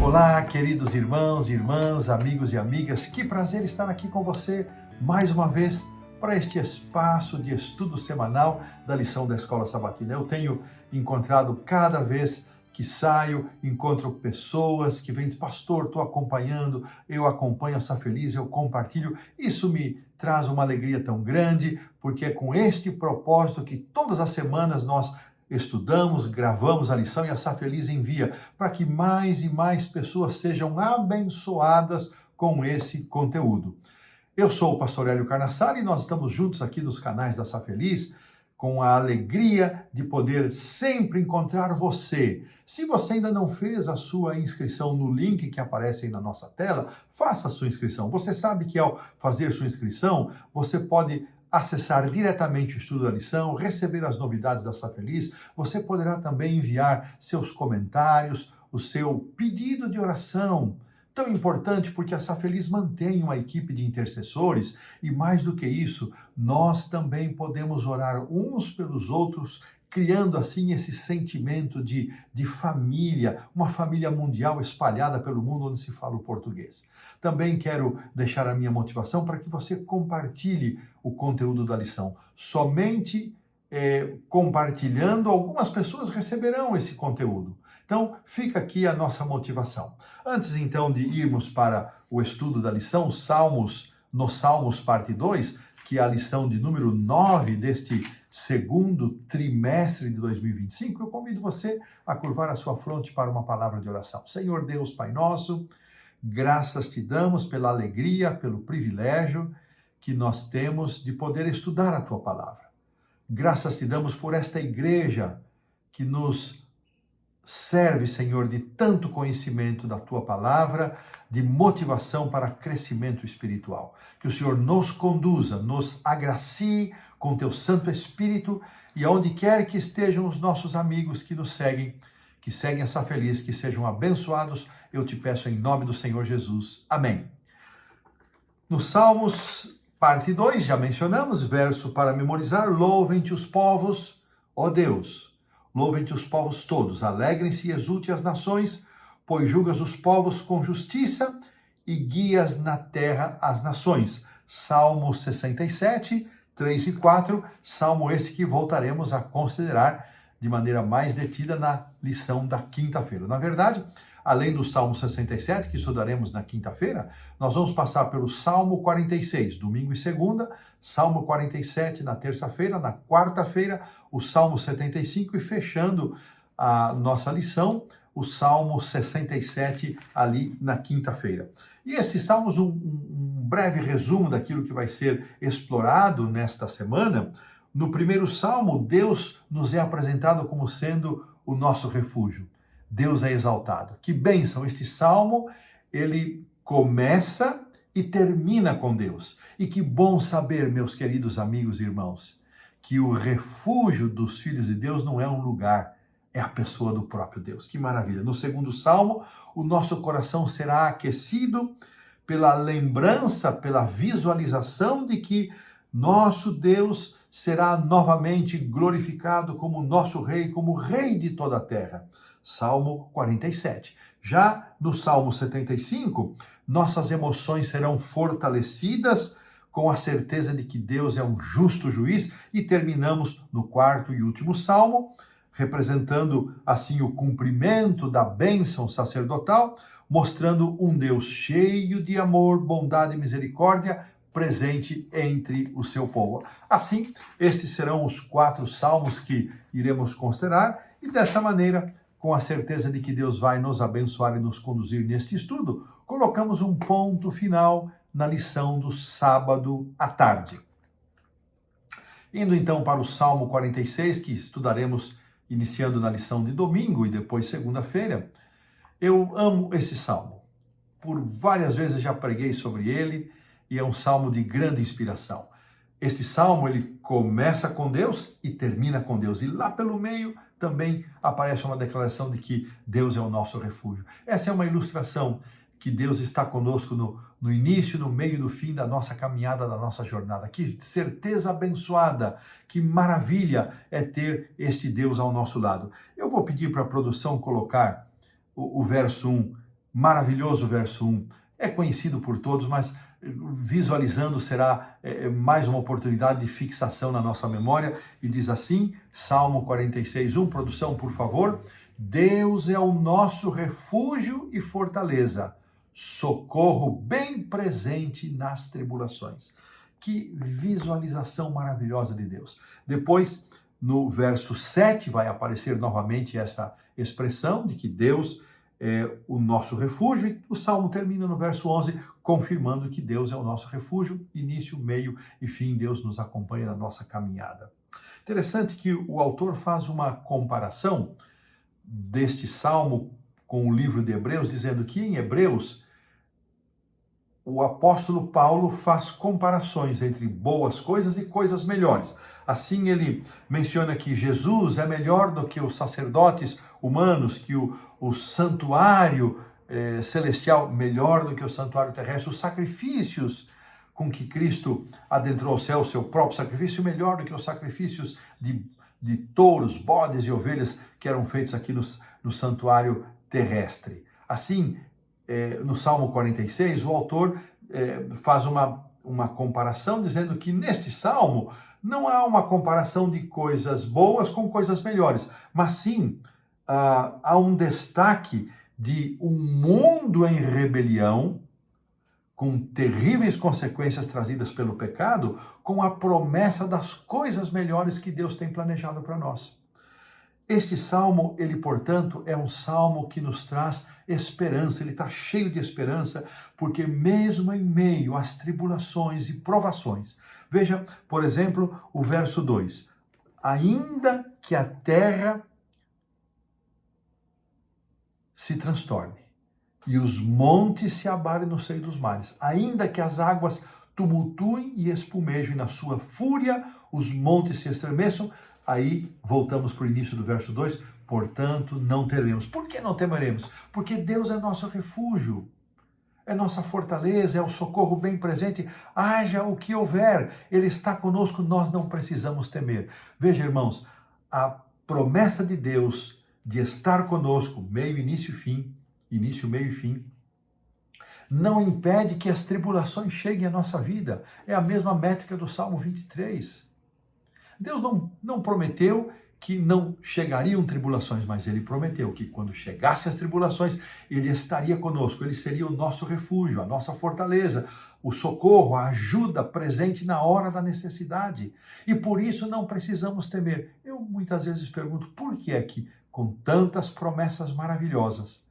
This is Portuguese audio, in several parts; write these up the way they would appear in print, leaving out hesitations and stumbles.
Olá, queridos irmãos, irmãs, amigos e amigas, que prazer estar aqui com você mais uma vez para este espaço de estudo semanal da lição da Escola Sabatina. Eu tenho encontrado cada vez que saio, encontro pessoas que vêm dizer, pastor, estou acompanhando, eu acompanho essa feliz, eu compartilho. Isso me traz uma alegria tão grande, porque é com este propósito que todas as semanas nós estudamos, gravamos a lição e a Sá Feliz envia para que mais e mais pessoas sejam abençoadas com esse conteúdo. Eu sou o pastor Hélio Carnassari e nós estamos juntos aqui nos canais da Sá Feliz com a alegria de poder sempre encontrar você. Se você ainda não fez a sua inscrição no link que aparece aí na nossa tela, faça a sua inscrição. Você sabe que ao fazer sua inscrição, você pode acessar diretamente o estudo da lição, receber as novidades da Sá Feliz. Você poderá também enviar seus comentários, o seu pedido de oração. Tão importante porque a Sá Feliz mantém uma equipe de intercessores e mais do que isso, nós também podemos orar uns pelos outros, criando assim esse sentimento de família, uma família mundial espalhada pelo mundo onde se fala o português. Também quero deixar a minha motivação para que você compartilhe o conteúdo da lição. Somente compartilhando, algumas pessoas receberão esse conteúdo. Então, fica aqui a nossa motivação. Antes, então, de irmos para o estudo da lição, Salmos parte 2, que é a lição de número 9 deste segundo trimestre de 2025, eu convido você a curvar a sua fronte para uma palavra de oração. Senhor Deus, Pai nosso, graças te damos pela alegria, pelo privilégio que nós temos de poder estudar a tua palavra. Graças te damos por esta igreja que nos serve, Senhor, de tanto conhecimento da tua palavra, de motivação para crescimento espiritual. Que o Senhor nos conduza, nos agracie com teu Santo Espírito e aonde quer que estejam os nossos amigos que nos seguem, que seguem essa feliz, que sejam abençoados, eu te peço em nome do Senhor Jesus. Amém. No Salmos, parte 2, já mencionamos, verso para memorizar, louvem-te os povos, ó Deus. Louvem-te os povos todos, alegrem-se e exulte as nações, pois julgas os povos com justiça e guias na terra as nações. Salmo 67, 3 e 4, salmo esse que voltaremos a considerar de maneira mais detida na lição da quinta-feira. Na verdade, além do Salmo 67, que estudaremos na quinta-feira, nós vamos passar pelo Salmo 46, domingo e segunda, Salmo 47 na terça-feira, na quarta-feira, o Salmo 75 e fechando a nossa lição, o Salmo 67 ali na quinta-feira. E esses salmos, um breve resumo daquilo que vai ser explorado nesta semana. No primeiro salmo, Deus nos é apresentado como sendo o nosso refúgio. Deus é exaltado. Que bênção! Este salmo, ele começa e termina com Deus. E que bom saber, meus queridos amigos e irmãos, que o refúgio dos filhos de Deus não é um lugar, é a pessoa do próprio Deus. Que maravilha! No segundo salmo, o nosso coração será aquecido pela lembrança, pela visualização de que nosso Deus será novamente glorificado como nosso Rei, como Rei de toda a terra. Salmo 47. Já no Salmo 75, nossas emoções serão fortalecidas com a certeza de que Deus é um justo juiz. E terminamos no quarto e último Salmo, representando assim o cumprimento da bênção sacerdotal, mostrando um Deus cheio de amor, bondade e misericórdia, presente entre o seu povo. Assim, esses serão os 4 salmos que iremos considerar e desta maneira, com a certeza de que Deus vai nos abençoar e nos conduzir neste estudo, colocamos um ponto final na lição do sábado à tarde. Indo então para o Salmo 46, que estudaremos iniciando na lição de domingo e depois segunda-feira, eu amo esse salmo. Por várias vezes já preguei sobre ele e é um salmo de grande inspiração. Esse salmo, ele começa com Deus e termina com Deus. E lá pelo meio também aparece uma declaração de que Deus é o nosso refúgio. Essa é uma ilustração que Deus está conosco no início, no meio e no fim da nossa caminhada, da nossa jornada. Que certeza abençoada, que maravilha é ter este Deus ao nosso lado. Eu vou pedir para a produção colocar o verso 1 maravilhoso verso 1. É conhecido por todos, mas visualizando será mais uma oportunidade de fixação na nossa memória. E diz assim, Salmo 46:1, produção, por favor. Deus é o nosso refúgio e fortaleza, socorro bem presente nas tribulações. Que visualização maravilhosa de Deus. Depois, no verso 7, vai aparecer novamente essa expressão de que Deus é o nosso refúgio, e o Salmo termina no verso 11, confirmando que Deus é o nosso refúgio, início, meio e fim, Deus nos acompanha na nossa caminhada. Interessante que o autor faz uma comparação deste Salmo com o livro de Hebreus, dizendo que em Hebreus, o apóstolo Paulo faz comparações entre boas coisas e coisas melhores. Assim ele menciona que Jesus é melhor do que os sacerdotes humanos, que o santuário celestial melhor do que o santuário terrestre, os sacrifícios com que Cristo adentrou ao céu, o seu próprio sacrifício, melhor do que os sacrifícios de touros, bodes e ovelhas que eram feitos aqui no santuário terrestre. Assim, no Salmo 46, o autor faz uma comparação, dizendo que neste Salmo não há uma comparação de coisas boas com coisas melhores, mas sim há um destaque de um mundo em rebelião, com terríveis consequências trazidas pelo pecado, com a promessa das coisas melhores que Deus tem planejado para nós. Este salmo, ele, portanto, é um salmo que nos traz esperança, ele está cheio de esperança, porque mesmo em meio às tribulações e provações, veja, por exemplo, o verso 2, ainda que a terra se transtorne e os montes se abalem no seio dos mares, ainda que as águas tumultuem e espumejem na sua fúria, os montes se estremeçam. Aí voltamos para o início do verso 2, portanto não teremos. Por que não temeremos? Porque Deus é nosso refúgio, é nossa fortaleza, é o socorro bem presente, haja o que houver, Ele está conosco, nós não precisamos temer. Veja, irmãos, a promessa de Deus de estar conosco, meio, início e fim, início, meio e fim, não impede que as tribulações cheguem à nossa vida. É a mesma métrica do Salmo 23. Deus não prometeu que não chegariam tribulações, mas Ele prometeu que quando chegassem as tribulações, Ele estaria conosco, Ele seria o nosso refúgio, a nossa fortaleza, o socorro, a ajuda presente na hora da necessidade. E por isso não precisamos temer. Eu muitas vezes pergunto, por que é que com tantas promessas maravilhosas,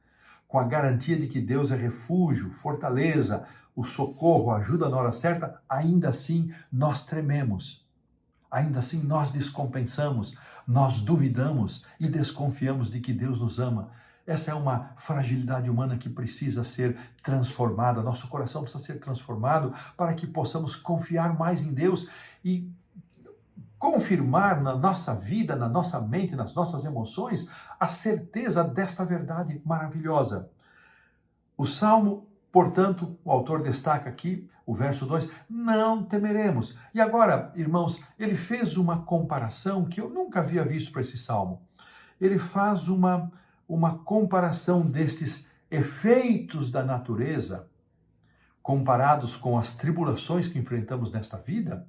com a garantia de que Deus é refúgio, fortaleza, o socorro, a ajuda na hora certa, ainda assim nós trememos? Ainda assim nós descompensamos, nós duvidamos e desconfiamos de que Deus nos ama. Essa é uma fragilidade humana que precisa ser transformada, nosso coração precisa ser transformado para que possamos confiar mais em Deus e confirmar na nossa vida, na nossa mente, nas nossas emoções, a certeza desta verdade maravilhosa. O Salmo, portanto, o autor destaca aqui, o verso 2, não temeremos. E agora, irmãos, ele fez uma comparação que eu nunca havia visto para esse salmo. Ele faz uma comparação desses efeitos da natureza, comparados com as tribulações que enfrentamos nesta vida.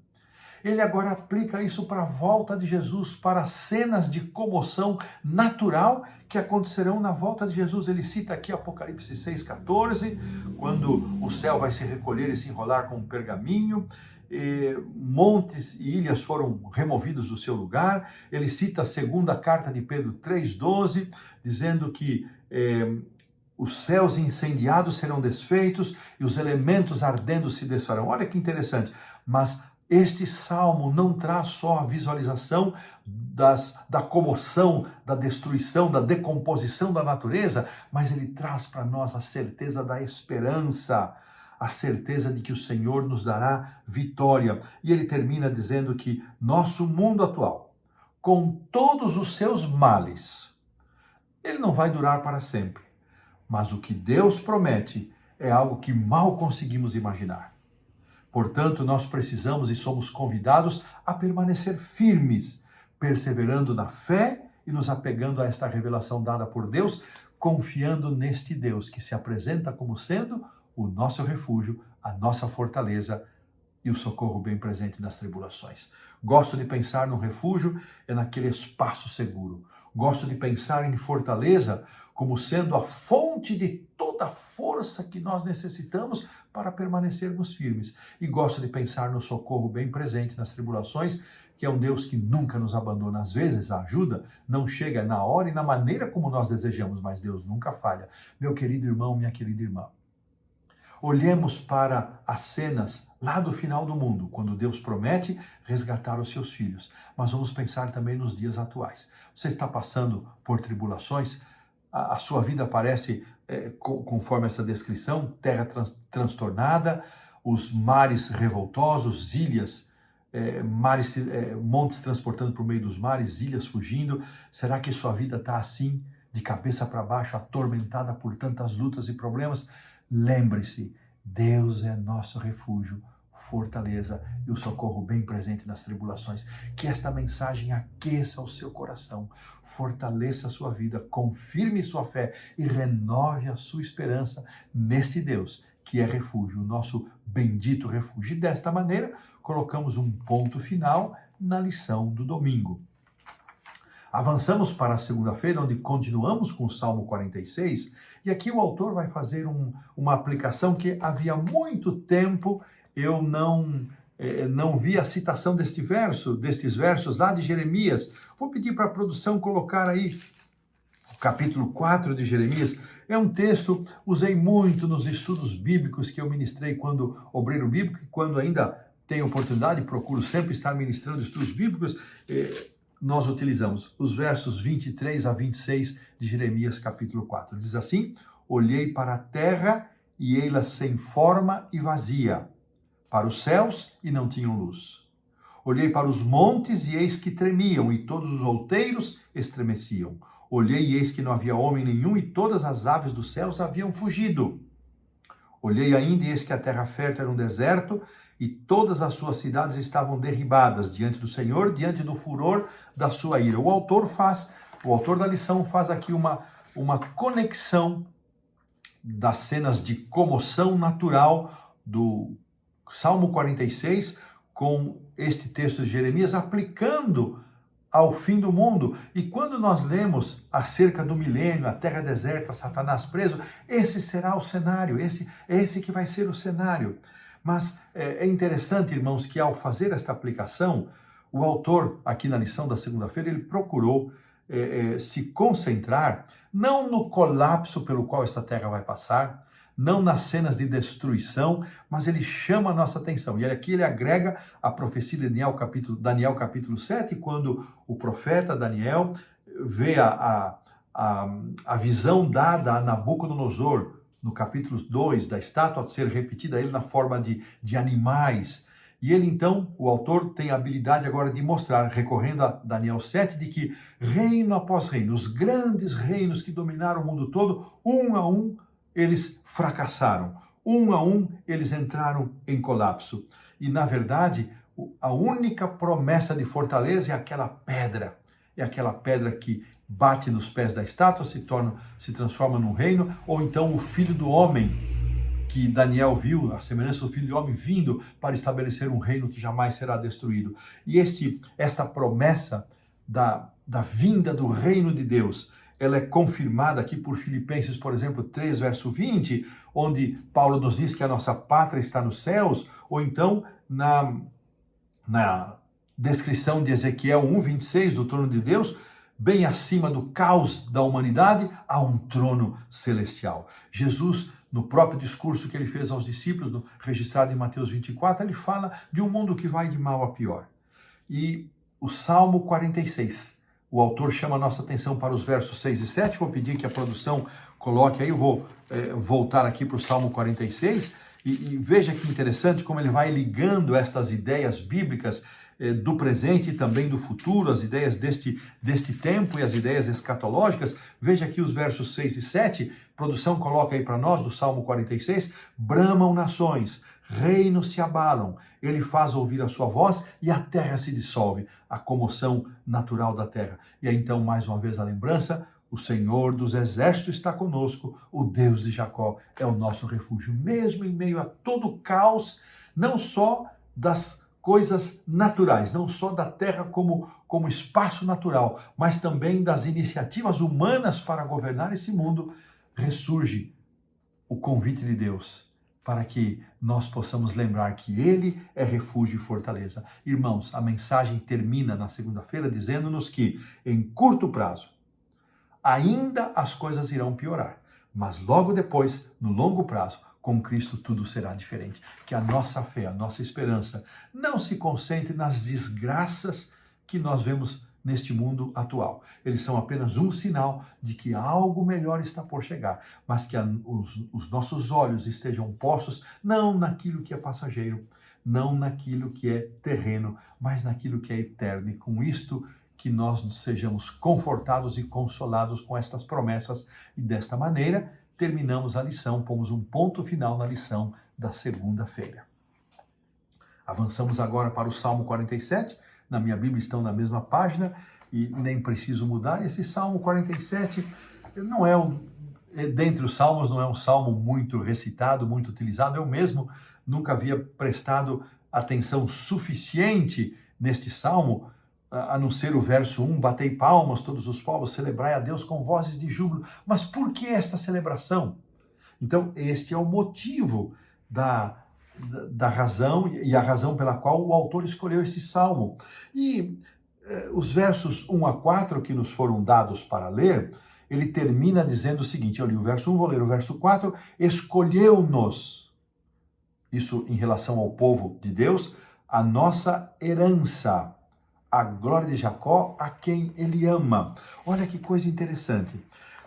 Ele agora aplica isso para a volta de Jesus, para cenas de comoção natural que acontecerão na volta de Jesus. Ele cita aqui Apocalipse 6,14, quando o céu vai se recolher e se enrolar com um pergaminho, montes e ilhas foram removidos do seu lugar. Ele cita a segunda carta de Pedro 3,12, dizendo que os céus incendiados serão desfeitos e os elementos ardendo se desfarão. Olha que interessante, mas este salmo não traz só a visualização da comoção, da destruição, da decomposição da natureza, mas ele traz para nós a certeza da esperança, a certeza de que o Senhor nos dará vitória. E ele termina dizendo que nosso mundo atual, com todos os seus males, ele não vai durar para sempre. Mas o que Deus promete é algo que mal conseguimos imaginar. Portanto, nós precisamos e somos convidados a permanecer firmes, perseverando na fé e nos apegando a esta revelação dada por Deus, confiando neste Deus que se apresenta como sendo o nosso refúgio, a nossa fortaleza e o socorro bem presente nas tribulações. Gosto de pensar no refúgio é naquele espaço seguro. Gosto de pensar em fortaleza como sendo a fonte de toda a força que nós necessitamos para permanecermos firmes. E gosto de pensar no socorro bem presente nas tribulações, que é um Deus que nunca nos abandona. Às vezes a ajuda não chega na hora e na maneira como nós desejamos, mas Deus nunca falha. Meu querido irmão, minha querida irmã, olhemos para as cenas lá do final do mundo, quando Deus promete resgatar os seus filhos. Mas vamos pensar também nos dias atuais. Você está passando por tribulações? A sua vida parece, conforme essa descrição, terra transtornada, os mares revoltosos, ilhas, montes transportando por meio dos mares, ilhas fugindo. Será que sua vida está assim, de cabeça para baixo, atormentada por tantas lutas e problemas? Lembre-se, Deus é nosso refúgio, fortaleza e o socorro bem presente nas tribulações. Que esta mensagem aqueça o seu coração, fortaleça a sua vida, confirme sua fé e renove a sua esperança neste Deus que é refúgio, o nosso bendito refúgio. E desta maneira, colocamos um ponto final na lição do domingo. Avançamos para a segunda-feira, onde continuamos com o Salmo 46, e aqui o autor vai fazer uma aplicação que havia muito tempo eu não vi a citação destes versos lá de Jeremias. Vou pedir para a produção colocar aí o capítulo 4 de Jeremias. É um texto, usei muito nos estudos bíblicos que eu ministrei quando obreiro bíblico, e quando ainda tenho oportunidade, procuro sempre estar ministrando estudos bíblicos, nós utilizamos os versos 23 a 26 de Jeremias capítulo 4. Diz assim: olhei para a terra e ei-la sem forma e vazia, para os céus e não tinham luz. Olhei para os montes e eis que tremiam, e todos os outeiros estremeciam. Olhei e eis que não havia homem nenhum, e todas as aves dos céus haviam fugido. Olhei ainda e eis que a terra fértil era um deserto, e todas as suas cidades estavam derribadas diante do Senhor, diante do furor da sua ira. O autor da lição faz aqui uma conexão das cenas de comoção natural do Salmo 46 com este texto de Jeremias, aplicando ao fim do mundo. E quando nós lemos acerca do milênio, a terra deserta, Satanás preso, esse será o cenário, esse que vai ser o cenário. Mas é interessante, irmãos, que ao fazer esta aplicação, o autor, aqui na lição da segunda-feira, ele procurou se concentrar não no colapso pelo qual esta terra vai passar, não nas cenas de destruição, mas ele chama a nossa atenção. E aqui ele agrega a profecia de Daniel capítulo 7, quando o profeta Daniel vê a visão dada a Nabucodonosor, no capítulo 2, da estátua ser repetida a ele na forma de animais. E ele então, o autor tem a habilidade agora de mostrar, recorrendo a Daniel 7, de que reino após reino, os grandes reinos que dominaram o mundo todo, um a um, eles fracassaram. Um a um, eles entraram em colapso. E, na verdade, a única promessa de fortaleza é aquela pedra. É aquela pedra que bate nos pés da estátua, se transforma num reino, ou então o Filho do Homem, que Daniel viu, a semelhança do Filho do Homem, vindo para estabelecer um reino que jamais será destruído. E esta promessa da vinda do reino de Deus, ela é confirmada aqui por Filipenses, por exemplo, 3, verso 20, onde Paulo nos diz que a nossa pátria está nos céus, ou então na descrição de Ezequiel 1, 26, do trono de Deus, bem acima do caos da humanidade, há um trono celestial. Jesus, no próprio discurso que ele fez aos discípulos, registrado em Mateus 24, ele fala de um mundo que vai de mal a pior. E o Salmo 46, o autor chama a nossa atenção para os versos 6 e 7, vou pedir que a produção coloque aí, eu vou voltar aqui para o Salmo 46, e veja que interessante como ele vai ligando estas ideias bíblicas do presente e também do futuro, as ideias deste tempo e as ideias escatológicas. Veja aqui os versos 6 e 7, produção coloca aí para nós, do Salmo 46, bramam nações, reinos se abalam, ele faz ouvir a sua voz e a terra se dissolve, a comoção natural da terra. E aí então, mais uma vez, a lembrança: o Senhor dos exércitos está conosco, o Deus de Jacó é o nosso refúgio. Mesmo em meio a todo o caos, não só das coisas naturais, não só da terra como espaço natural, mas também das iniciativas humanas para governar esse mundo, ressurge o convite de Deus para que nós possamos lembrar que Ele é refúgio e fortaleza. Irmãos, a mensagem termina na segunda-feira dizendo-nos que, em curto prazo, ainda as coisas irão piorar, mas logo depois, no longo prazo, com Cristo tudo será diferente. Que a nossa fé, a nossa esperança não se concentre nas desgraças que nós vemos neste mundo atual. Eles são apenas um sinal de que algo melhor está por chegar, mas que os nossos olhos estejam postos não naquilo que é passageiro, não naquilo que é terreno, mas naquilo que é eterno. E com isto, que nós sejamos confortados e consolados com estas promessas, e desta maneira terminamos a lição, pomos um ponto final na lição da segunda-feira. Avançamos agora para o Salmo 47, na minha Bíblia estão na mesma página e nem preciso mudar. Esse Salmo 47 não é dentre os salmos, não é um salmo muito recitado, muito utilizado. Eu mesmo nunca havia prestado atenção suficiente neste salmo, a não ser o verso 1, batei palmas todos os povos, celebrai a Deus com vozes de júbilo. Mas por que esta celebração? Então, este é o motivo da razão, e a razão pela qual o autor escolheu este salmo. E os versos 1 a 4 que nos foram dados para ler, ele termina dizendo o seguinte: eu li o verso 1, vou ler o verso 4, escolheu-nos, isso em relação ao povo de Deus, a nossa herança, a glória de Jacó, a quem ele ama. Olha que coisa interessante.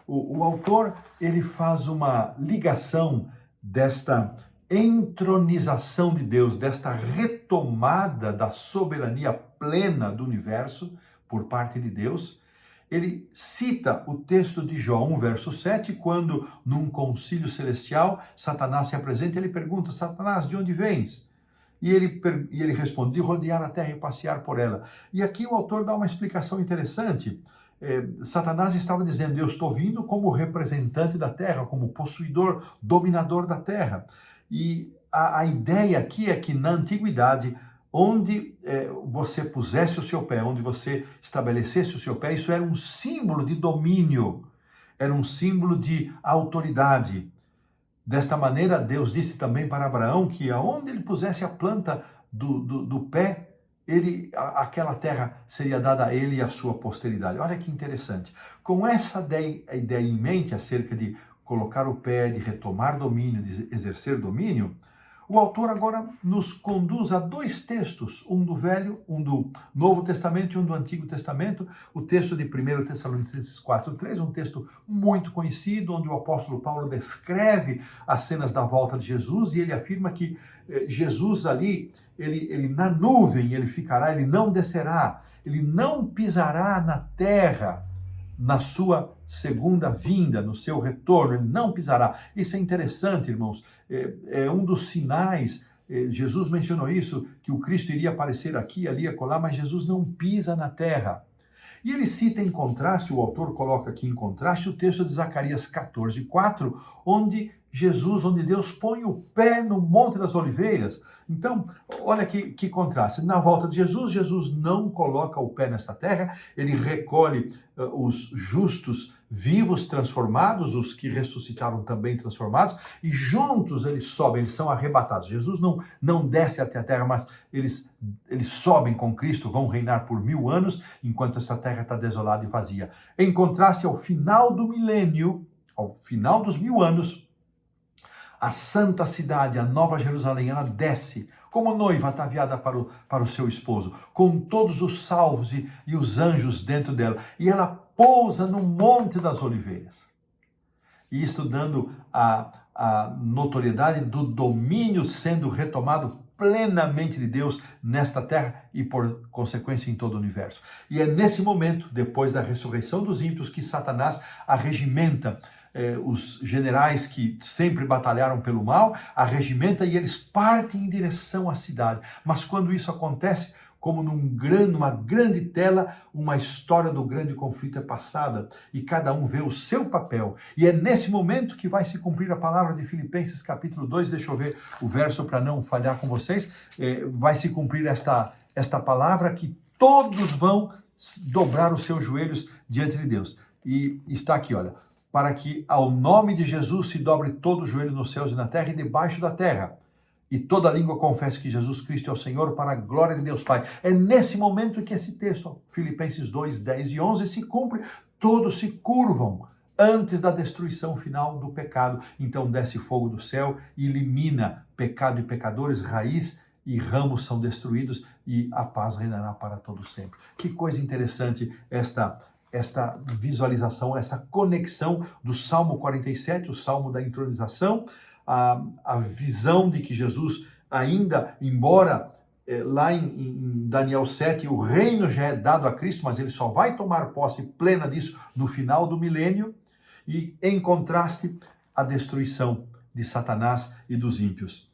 O autor, ele faz uma ligação desta entronização de Deus, desta retomada da soberania plena do universo por parte de Deus. Ele cita o texto de Jó 1, verso 7, quando num concílio celestial, Satanás se apresenta e ele pergunta: Satanás, de onde vens? E ele responde: de rodear a terra e passear por ela. E aqui o autor dá uma explicação interessante. Satanás estava dizendo: eu estou vindo como representante da terra, como possuidor, dominador da terra. E a ideia aqui é que na antiguidade, onde você pusesse o seu pé, onde você estabelecesse o seu pé, isso era um símbolo de domínio, era um símbolo de autoridade. Desta maneira, Deus disse também para Abraão que aonde ele pusesse a planta do pé, aquela terra seria dada a ele e à sua posteridade. Olha que interessante. Com essa ideia em mente acerca de colocar o pé, de retomar domínio, de exercer domínio, o autor agora nos conduz a dois textos, um do Velho, um do Novo Testamento e um do Antigo Testamento, o texto de 1 Tessalonicenses 4:3, um texto muito conhecido, onde o apóstolo Paulo descreve as cenas da volta de Jesus, e ele afirma que Jesus ali, ele na nuvem ele ficará, ele não descerá, ele não pisará na terra, na sua segunda vinda, no seu retorno, ele não pisará. Isso é interessante, irmãos. É um dos sinais, Jesus mencionou isso, que o Cristo iria aparecer aqui, ali, acolá, mas Jesus não pisa na terra. E ele cita em contraste, o autor coloca aqui em contraste, o texto de Zacarias 14:4, onde Deus põe o pé no Monte das Oliveiras. Então, olha que contraste. Na volta de Jesus não coloca o pé nesta terra, ele recolhe os justos vivos transformados, os que ressuscitaram também transformados, e juntos eles sobem, eles são arrebatados. Jesus não desce até a terra, mas eles sobem com Cristo, vão reinar por 1000 anos, enquanto essa terra está desolada e vazia. Em contraste, ao final do milênio, ao final dos 1000 anos, a santa cidade, a Nova Jerusalém, ela desce como noiva ataviada para o seu esposo, com todos os salvos e os anjos dentro dela. E ela pousa no Monte das Oliveiras. E isso dando a notoriedade do domínio sendo retomado plenamente de Deus nesta terra e, por consequência, em todo o universo. E é nesse momento, depois da ressurreição dos ímpios, que Satanás arregimenta os generais que sempre batalharam pelo mal, arregimenta e eles partem em direção à cidade. Mas quando isso acontece, como numa grande tela, uma história do grande conflito é passada e cada um vê o seu papel. E é nesse momento que vai se cumprir a palavra de Filipenses capítulo 2, deixa eu ver o verso para não falhar com vocês, vai se cumprir esta palavra que todos vão dobrar os seus joelhos diante de Deus. E está aqui, olha, para que ao nome de Jesus se dobre todo o joelho nos céus e na terra e debaixo da terra. E toda língua confesse que Jesus Cristo é o Senhor, para a glória de Deus Pai. É nesse momento que esse texto, Filipenses 2, 10 e 11, se cumpre. Todos se curvam antes da destruição final do pecado. Então desce fogo do céu, elimina pecado e pecadores, raiz e ramos são destruídos e a paz reinará para todos sempre. Que coisa interessante esta visualização, essa conexão do Salmo 47, o Salmo da entronização, a visão de que Jesus ainda, embora lá em Daniel 7, o reino já é dado a Cristo, mas ele só vai tomar posse plena disso no final do milênio, e em contraste, a destruição de Satanás e dos ímpios.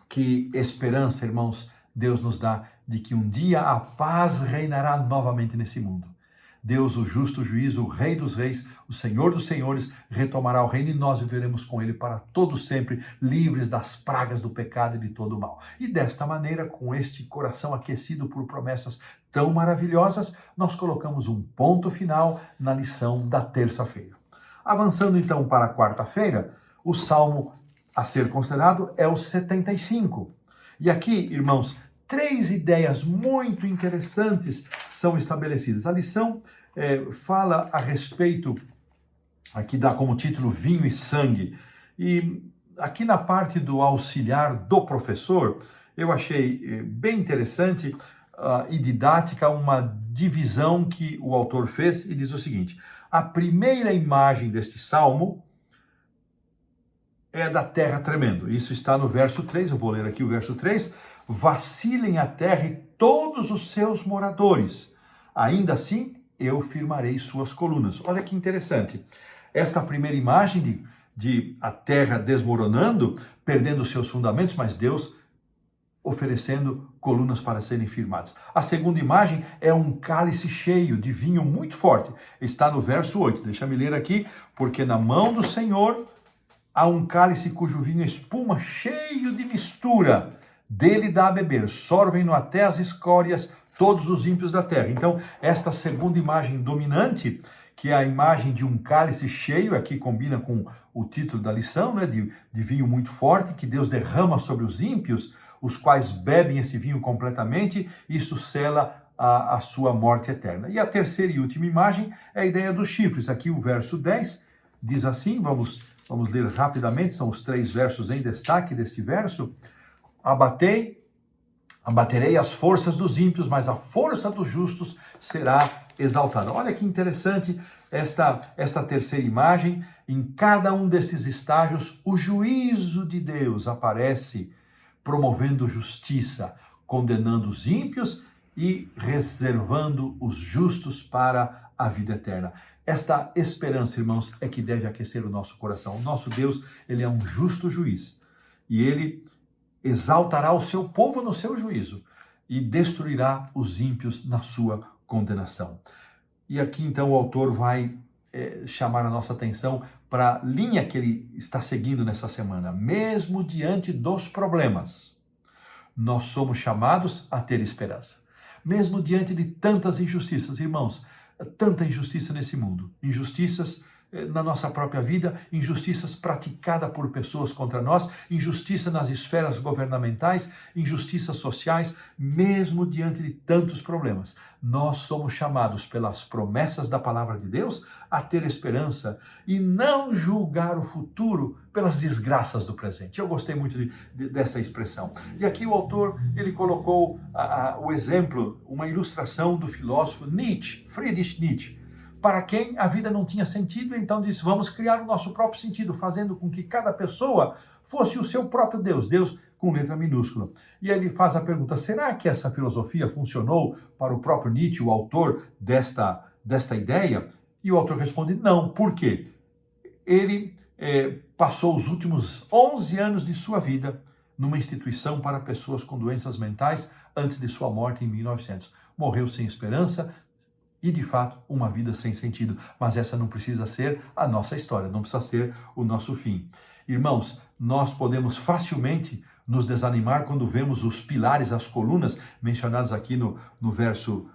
Que esperança, irmãos, Deus nos dá de que um dia a paz reinará novamente nesse mundo. Deus, o justo juiz, o Rei dos reis, o Senhor dos senhores, retomará o reino e nós viveremos com ele para todo sempre, livres das pragas do pecado e de todo o mal. E desta maneira, com este coração aquecido por promessas tão maravilhosas, nós colocamos um ponto final na lição da terça-feira. Avançando então para a quarta-feira, o salmo a ser considerado é o 75. E aqui, irmãos, 3 ideias muito interessantes são estabelecidas. A lição fala a respeito, aqui dá como título Vinho e Sangue. E aqui na parte do auxiliar do professor, eu achei bem interessante e didática uma divisão que o autor fez e diz o seguinte: a primeira imagem deste salmo é da terra tremendo. Isso está no verso 3, eu vou ler aqui o verso 3. Vacilem a terra e todos os seus moradores. Ainda assim, eu firmarei suas colunas. Olha que interessante. Esta primeira imagem de a terra desmoronando, perdendo seus fundamentos, mas Deus oferecendo colunas para serem firmadas. A segunda imagem é um cálice cheio de vinho muito forte. Está no verso 8. Deixa-me ler aqui. Porque na mão do Senhor há um cálice cujo vinho espuma cheio de mistura. Dele dá a beber, sorvem-no até as escórias todos os ímpios da terra. Então, esta segunda imagem dominante, que é a imagem de um cálice cheio, aqui combina com o título da lição, né, de vinho muito forte, que Deus derrama sobre os ímpios, os quais bebem esse vinho completamente, isso sela a sua morte eterna. E a terceira e última imagem é a ideia dos chifres. Aqui o verso 10 diz assim, vamos ler rapidamente, são os 3 versos em destaque deste verso. Abaterei as forças dos ímpios, mas a força dos justos será exaltada. Olha que interessante esta terceira imagem. Em cada um desses estágios, o juízo de Deus aparece promovendo justiça, condenando os ímpios e reservando os justos para a vida eterna. Esta esperança, irmãos, é que deve aquecer o nosso coração. O nosso Deus, ele é um justo juiz e ele exaltará o seu povo no seu juízo e destruirá os ímpios na sua condenação. E aqui então o autor vai chamar a nossa atenção para a linha que ele está seguindo nessa semana. Mesmo diante dos problemas, nós somos chamados a ter esperança. Mesmo diante de tantas injustiças, irmãos, tanta injustiça nesse mundo, injustiças na nossa própria vida, injustiças praticadas por pessoas contra nós, injustiça nas esferas governamentais, injustiças sociais, mesmo diante de tantos problemas. Nós somos chamados pelas promessas da palavra de Deus a ter esperança e não julgar o futuro pelas desgraças do presente. Eu gostei muito dessa expressão. E aqui o autor, ele colocou o exemplo, uma ilustração do filósofo Nietzsche, Friedrich Nietzsche, para quem a vida não tinha sentido, então disse, vamos criar o nosso próprio sentido, fazendo com que cada pessoa fosse o seu próprio Deus, Deus com letra minúscula. E aí ele faz a pergunta, será que essa filosofia funcionou para o próprio Nietzsche, o autor desta ideia? E o autor responde, não. Por quê? ele passou os últimos 11 anos de sua vida numa instituição para pessoas com doenças mentais antes de sua morte em 1900. Morreu sem esperança e, de fato, uma vida sem sentido. Mas essa não precisa ser a nossa história, não precisa ser o nosso fim. Irmãos, nós podemos facilmente nos desanimar quando vemos os pilares, as colunas mencionadas aqui no verso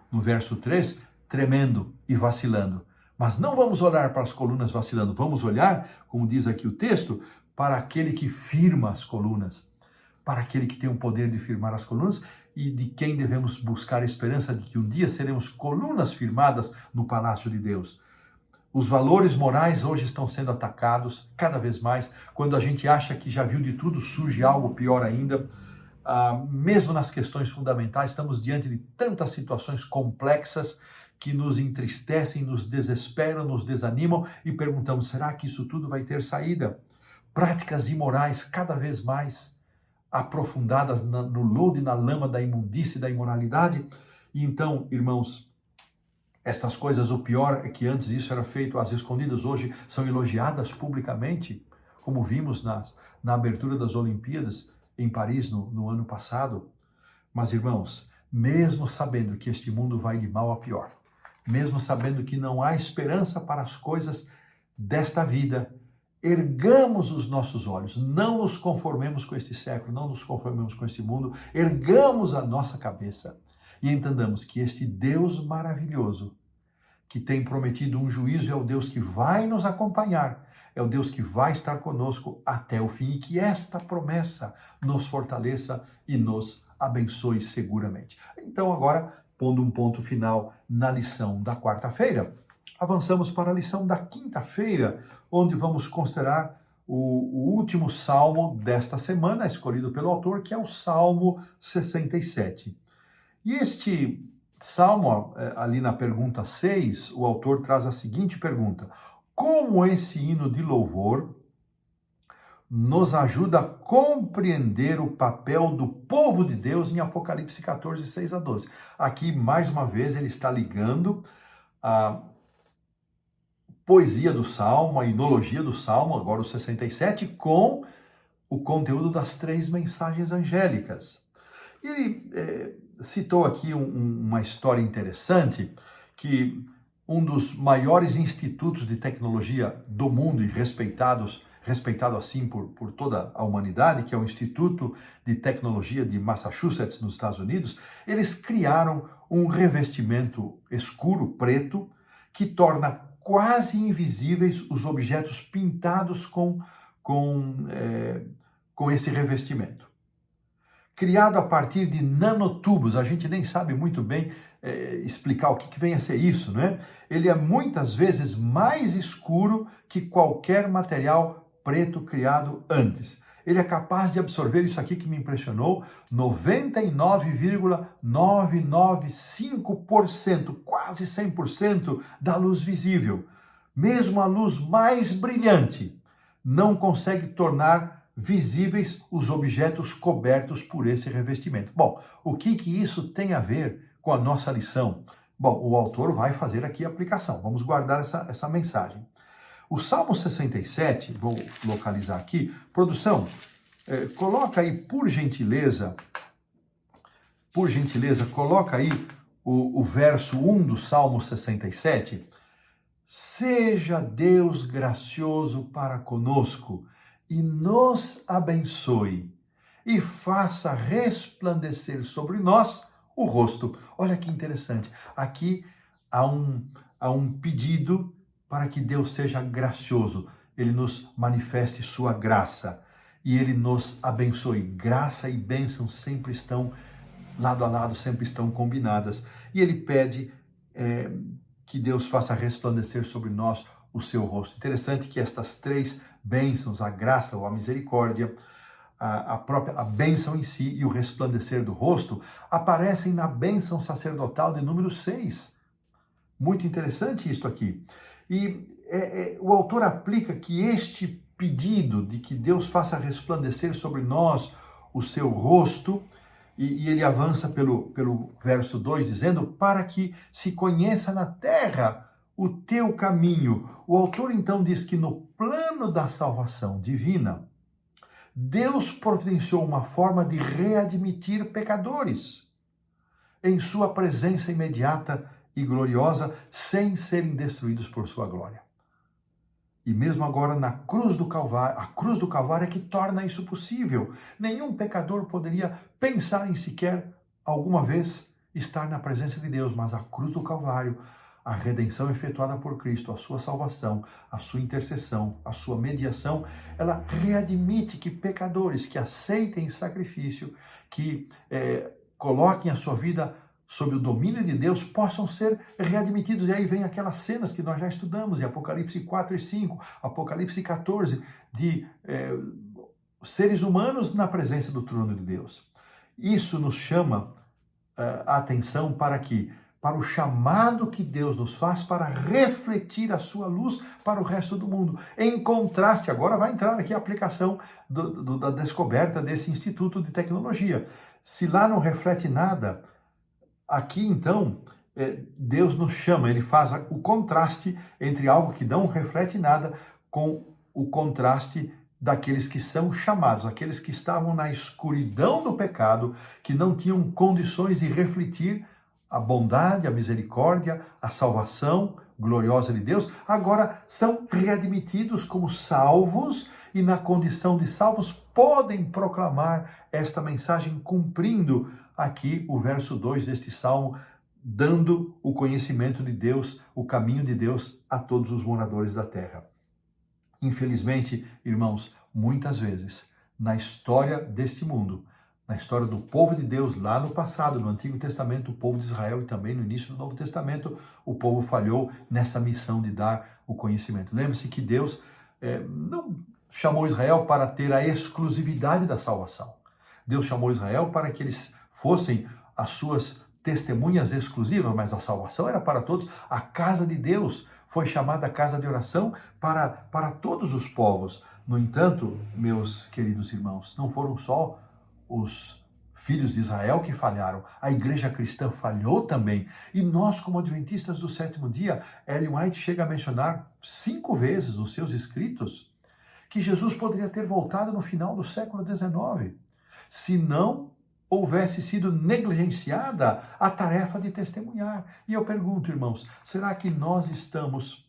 3, tremendo e vacilando. Mas não vamos olhar para as colunas vacilando, vamos olhar, como diz aqui o texto, para aquele que firma as colunas, para aquele que tem o poder de firmar as colunas e de quem devemos buscar a esperança de que um dia seremos colunas firmadas no palácio de Deus. Os valores morais hoje estão sendo atacados cada vez mais. Quando a gente acha que já viu de tudo, surge algo pior ainda. Mesmo nas questões fundamentais, estamos diante de tantas situações complexas que nos entristecem, nos desesperam, nos desanimam e perguntamos, será que isso tudo vai ter saída? Práticas imorais cada vez mais aprofundadas no lodo e na lama da imundície, da imoralidade. E então, irmãos, estas coisas, o pior é que antes isso era feito às escondidas, hoje são elogiadas publicamente, como vimos na abertura das Olimpíadas em Paris no ano passado. Mas, irmãos, mesmo sabendo que este mundo vai de mal a pior, mesmo sabendo que não há esperança para as coisas desta vida, ergamos os nossos olhos, não nos conformemos com este século, não nos conformemos com este mundo, ergamos a nossa cabeça e entendamos que este Deus maravilhoso, que tem prometido um juízo, é o Deus que vai nos acompanhar, é o Deus que vai estar conosco até o fim e que esta promessa nos fortaleça e nos abençoe seguramente. Então agora, pondo um ponto final na lição da quarta-feira, avançamos para a lição da quinta-feira, onde vamos considerar o último salmo desta semana, escolhido pelo autor, que é o Salmo 67. E este salmo, ali na pergunta 6, o autor traz a seguinte pergunta: como esse hino de louvor nos ajuda a compreender o papel do povo de Deus em Apocalipse 14, 6 a 12. Aqui, mais uma vez, ele está ligando a poesia do Salmo, a inologia do Salmo, agora o 67, com o conteúdo das 3 mensagens angélicas. Ele citou aqui uma história interessante, que um dos maiores institutos de tecnologia do mundo e respeitado assim por toda a humanidade, que é o Instituto de Tecnologia de Massachusetts, nos Estados Unidos, eles criaram um revestimento escuro, preto, que torna quase invisíveis os objetos pintados com esse revestimento. Criado a partir de nanotubos, a gente nem sabe muito bem explicar o que vem a ser isso, né? Ele é muitas vezes mais escuro que qualquer material preto criado antes. Ele é capaz de absorver, isso aqui que me impressionou, 99,995%, quase 100% da luz visível. Mesmo a luz mais brilhante não consegue tornar visíveis os objetos cobertos por esse revestimento. Bom, o que isso tem a ver com a nossa lição? Bom, o autor vai fazer aqui a aplicação. Vamos guardar essa mensagem. O Salmo 67, vou localizar aqui. Produção, coloca aí, por gentileza, coloca aí o verso 1 do Salmo 67. Seja Deus gracioso para conosco e nos abençoe e faça resplandecer sobre nós o rosto. Olha que interessante. Aqui há um pedido para que Deus seja gracioso. Ele nos manifeste sua graça e ele nos abençoe. Graça e bênção sempre estão lado a lado, sempre estão combinadas. E ele pede que Deus faça resplandecer sobre nós o seu rosto. Interessante que estas 3 bênçãos, a graça ou a misericórdia, a bênção em si e o resplandecer do rosto, aparecem na bênção sacerdotal de número 6. Muito interessante isso aqui. E o autor aplica que este pedido de que Deus faça resplandecer sobre nós o seu rosto, e ele avança pelo verso 2, dizendo, para que se conheça na terra o teu caminho. O autor então diz que no plano da salvação divina, Deus providenciou uma forma de readmitir pecadores em sua presença imediata e gloriosa, sem serem destruídos por sua glória. E mesmo agora na cruz do Calvário, a cruz do Calvário é que torna isso possível. Nenhum pecador poderia pensar em sequer alguma vez estar na presença de Deus, mas a cruz do Calvário, a redenção efetuada por Cristo, a sua salvação, a sua intercessão, a sua mediação, ela readmite que pecadores que aceitem sacrifício, que coloquem a sua vida sob o domínio de Deus, possam ser readmitidos. E aí vem aquelas cenas que nós já estudamos em Apocalipse 4 e 5, Apocalipse 14, de seres humanos na presença do trono de Deus. Isso nos chama a atenção para o chamado que Deus nos faz para refletir a sua luz para o resto do mundo. Em contraste, agora vai entrar aqui a aplicação da descoberta desse Instituto de Tecnologia. Se lá não reflete nada, aqui então Deus nos chama, ele faz o contraste entre algo que não reflete nada com o contraste daqueles que são chamados, aqueles que estavam na escuridão do pecado, que não tinham condições de refletir a bondade, a misericórdia, a salvação gloriosa de Deus, agora são readmitidos como salvos e na condição de salvos podem proclamar esta mensagem, cumprindo aqui o verso 2 deste salmo, dando o conhecimento de Deus, o caminho de Deus a todos os moradores da terra. Infelizmente, irmãos, muitas vezes na história deste mundo, na história do povo de Deus lá no passado, no Antigo Testamento, o povo de Israel e também no início do Novo Testamento, o povo falhou nessa missão de dar o conhecimento. Lembre-se que Deus não chamou Israel para ter a exclusividade da salvação. Deus chamou Israel para que eles fossem as suas testemunhas exclusivas, mas a salvação era para todos. A casa de Deus foi chamada casa de oração para todos os povos. No entanto, meus queridos irmãos, não foram só os filhos de Israel que falharam, a igreja cristã falhou também. E nós, como adventistas do sétimo dia, Ellen White chega a mencionar 5 vezes nos seus escritos que Jesus poderia ter voltado no final do século XIX, se não houvesse sido negligenciada a tarefa de testemunhar. E eu pergunto, irmãos, será que nós estamos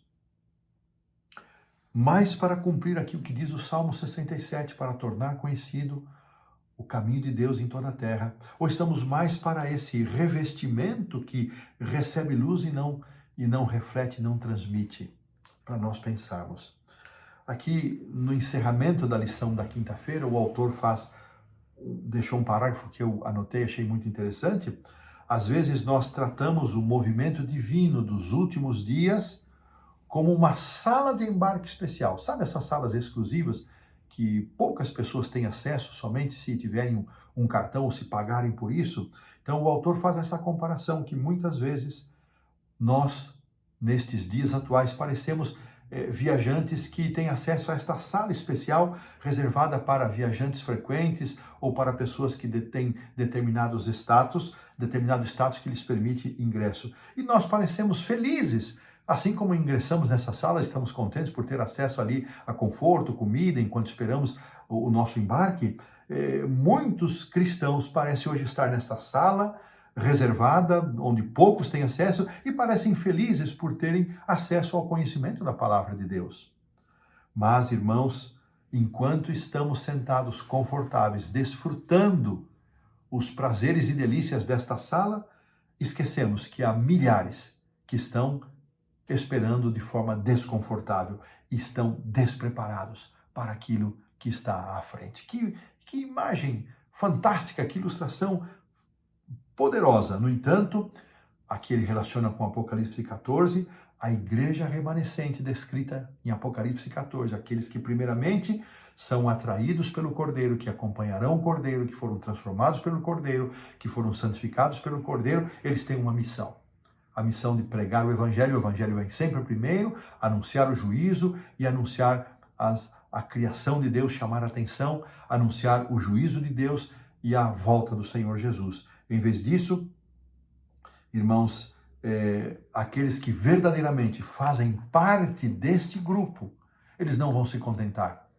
mais para cumprir aqui o que diz o Salmo 67, para tornar conhecido o caminho de Deus em toda a terra? Ou estamos mais para esse revestimento que recebe luz e não reflete, não transmite? Para nós pensarmos. Aqui no encerramento da lição da quinta-feira, o autor deixou um parágrafo que eu anotei, achei muito interessante. Às vezes nós tratamos o movimento divino dos últimos dias como uma sala de embarque especial. Sabe essas salas exclusivas que poucas pessoas têm acesso somente se tiverem um cartão ou se pagarem por isso? Então o autor faz essa comparação que muitas vezes nós, nestes dias atuais, parecemos viajantes que têm acesso a esta sala especial reservada para viajantes frequentes ou para pessoas que detêm determinado status que lhes permite ingresso. E nós parecemos felizes. Assim como ingressamos nessa sala, estamos contentes por ter acesso ali a conforto, comida, enquanto esperamos o nosso embarque. Muitos cristãos parecem hoje estar nesta sala reservada, onde poucos têm acesso, e parecem felizes por terem acesso ao conhecimento da palavra de Deus. Mas, irmãos, enquanto estamos sentados confortáveis, desfrutando os prazeres e delícias desta sala, esquecemos que há milhares que estão esperando de forma desconfortável e estão despreparados para aquilo que está à frente. Que imagem fantástica, que ilustração poderosa. No entanto, aqui ele relaciona com Apocalipse 14, a igreja remanescente descrita em Apocalipse 14, aqueles que primeiramente são atraídos pelo Cordeiro, que acompanharão o Cordeiro, que foram transformados pelo Cordeiro, que foram santificados pelo Cordeiro. Eles têm uma missão. A missão de pregar o Evangelho vem sempre primeiro, anunciar o juízo e anunciar a criação de Deus, chamar a atenção, anunciar o juízo de Deus e a volta do Senhor Jesus. Em vez disso, irmãos, aqueles que verdadeiramente fazem parte deste grupo, eles não vão se contentar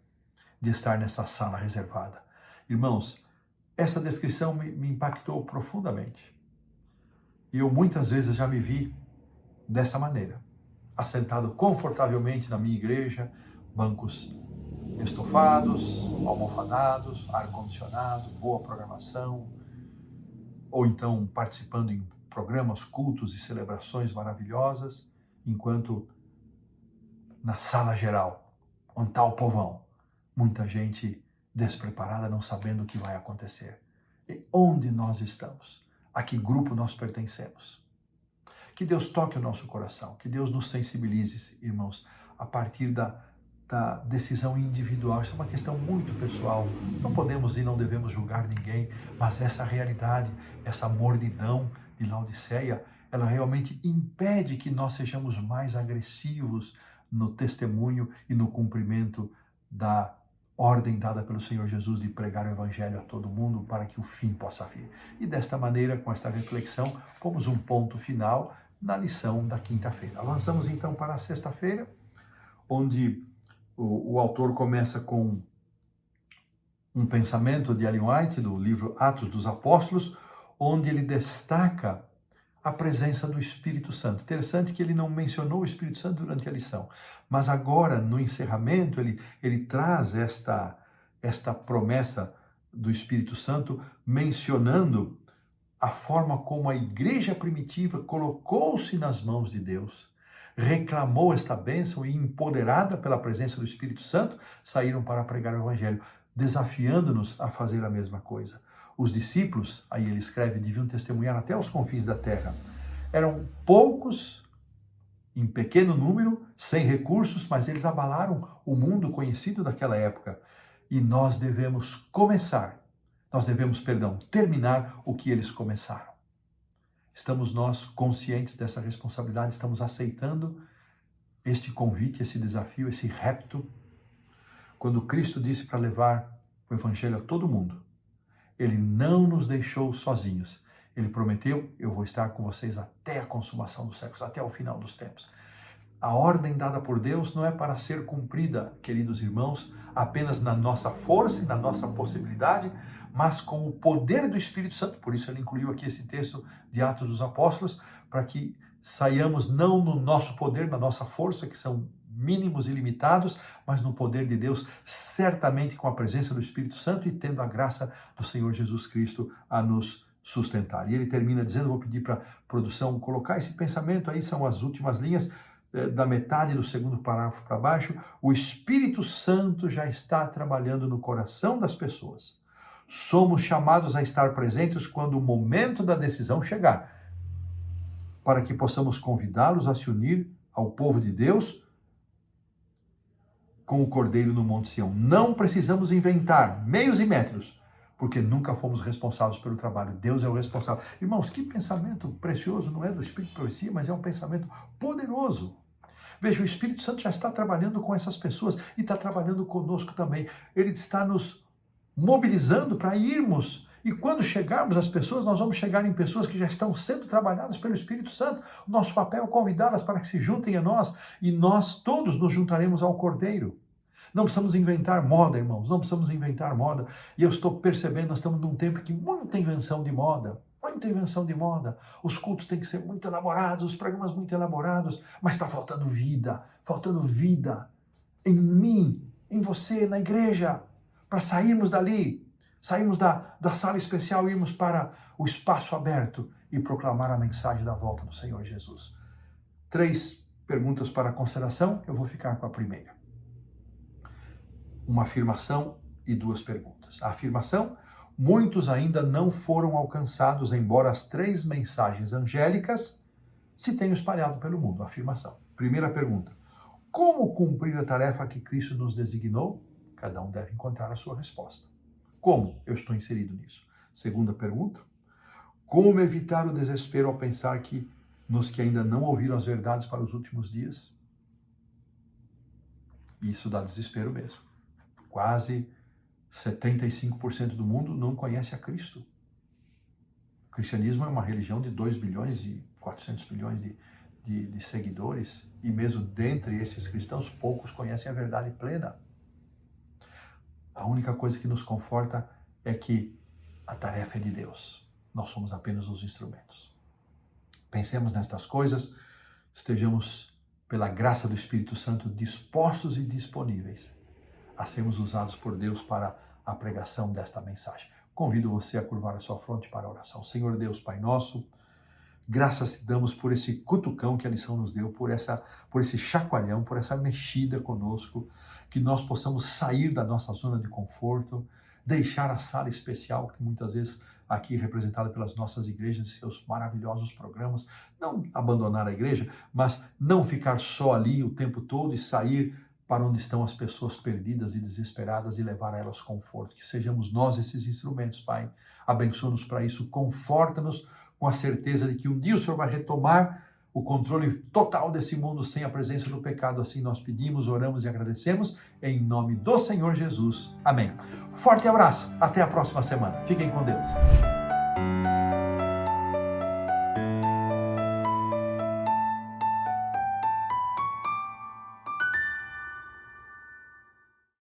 de estar nessa sala reservada. Irmãos, essa descrição me impactou profundamente. E eu muitas vezes já me vi dessa maneira, assentado confortavelmente na minha igreja, bancos estofados, almofadados, ar-condicionado, boa programação, ou então participando em programas, cultos e celebrações maravilhosas, enquanto na sala geral, onde está o povão, muita gente despreparada, não sabendo o que vai acontecer. E onde nós estamos? A que grupo nós pertencemos? Que Deus toque o nosso coração, que Deus nos sensibilize, irmãos, a partir da decisão individual. Isso é uma questão muito pessoal. Não podemos e não devemos julgar ninguém, mas essa realidade, essa mornidão de Laodiceia, ela realmente impede que nós sejamos mais agressivos no testemunho e no cumprimento da ordem dada pelo Senhor Jesus de pregar o Evangelho a todo mundo para que o fim possa vir. E desta maneira, com esta reflexão, pomos um ponto final na lição da quinta-feira. Avançamos então para a sexta-feira, onde o autor começa com um pensamento de Ellen White, do livro Atos dos Apóstolos, onde ele destaca a presença do Espírito Santo. Interessante que ele não mencionou o Espírito Santo durante a lição, mas agora, no encerramento, ele traz esta promessa do Espírito Santo, mencionando a forma como a igreja primitiva colocou-se nas mãos de Deus, reclamou esta bênção e, empoderada pela presença do Espírito Santo, saíram para pregar o Evangelho, desafiando-nos a fazer a mesma coisa. Os discípulos, aí ele escreve, deviam testemunhar até os confins da terra. Eram poucos, em pequeno número, sem recursos, mas eles abalaram o mundo conhecido daquela época. E nós devemos terminar o que eles começaram. Estamos nós conscientes dessa responsabilidade, estamos aceitando este convite, esse desafio, esse repto. Quando Cristo disse para levar o Evangelho a todo mundo, Ele não nos deixou sozinhos. Ele prometeu, eu vou estar com vocês até a consumação dos séculos, até o final dos tempos. A ordem dada por Deus não é para ser cumprida, queridos irmãos, apenas na nossa força e na nossa possibilidade, mas com o poder do Espírito Santo. Por isso ele incluiu aqui esse texto de Atos dos Apóstolos, para que saiamos não no nosso poder, na nossa força, que são mínimos e limitados, mas no poder de Deus, certamente com a presença do Espírito Santo e tendo a graça do Senhor Jesus Cristo a nos sustentar. E ele termina dizendo, vou pedir para a produção colocar esse pensamento aí, são as últimas linhas, da metade do segundo parágrafo para baixo. O Espírito Santo já está trabalhando no coração das pessoas. Somos chamados a estar presentes quando o momento da decisão chegar, para que possamos convidá-los a se unir ao povo de Deus com o Cordeiro no Monte Sião. Não precisamos inventar meios e métodos, porque nunca fomos responsáveis pelo trabalho. Deus é o responsável. Irmãos, que pensamento precioso, não é do Espírito de profecia, mas é um pensamento poderoso. Veja, o Espírito Santo já está trabalhando com essas pessoas e está trabalhando conosco também. Ele está nos mobilizando para irmos. E quando chegarmos às pessoas, nós vamos chegar em pessoas que já estão sendo trabalhadas pelo Espírito Santo. O nosso papel é convidá-las para que se juntem a nós e nós todos nos juntaremos ao Cordeiro. Não precisamos inventar moda, irmãos, não precisamos inventar moda. E eu estou percebendo, nós estamos num tempo que muita invenção de moda. Os cultos têm que ser muito elaborados, os programas muito elaborados, mas está faltando vida em mim, em você, na igreja, para sairmos dali, sairmos da sala especial e irmos para o espaço aberto e proclamar a mensagem da volta do Senhor Jesus. 3 perguntas para consideração, eu vou ficar com a primeira. Uma afirmação e 2 perguntas. A afirmação: muitos ainda não foram alcançados, embora as 3 mensagens angélicas se tenham espalhado pelo mundo. Afirmação. Primeira pergunta: como cumprir a tarefa que Cristo nos designou? Cada um deve encontrar a sua resposta. Como eu estou inserido nisso? Segunda pergunta: como evitar o desespero ao pensar que nos que ainda não ouviram as verdades para os últimos dias? Isso dá desespero mesmo. Quase 75% do mundo não conhece a Cristo. O cristianismo é uma religião de 2 bilhões e 400 milhões de seguidores, e mesmo dentre esses cristãos, poucos conhecem a verdade plena. A única coisa que nos conforta é que a tarefa é de Deus. Nós somos apenas os instrumentos. Pensemos nestas coisas, estejamos, pela graça do Espírito Santo, dispostos e disponíveis a sermos usados por Deus para a pregação desta mensagem. Convido você a curvar a sua fronte para a oração. Senhor Deus, Pai nosso, graças te damos por esse cutucão que a lição nos deu, por esse chacoalhão, por essa mexida conosco, que nós possamos sair da nossa zona de conforto, deixar a sala especial, que muitas vezes aqui representada pelas nossas igrejas e seus maravilhosos programas, não abandonar a igreja, mas não ficar só ali o tempo todo e sair para onde estão as pessoas perdidas e desesperadas e levar a elas conforto. Que sejamos nós esses instrumentos, Pai. Abençoa-nos para isso, conforta-nos com a certeza de que um dia o Senhor vai retomar o controle total desse mundo sem a presença do pecado. Assim nós pedimos, oramos e agradecemos em nome do Senhor Jesus. Amém. Forte abraço. Até a próxima semana. Fiquem com Deus.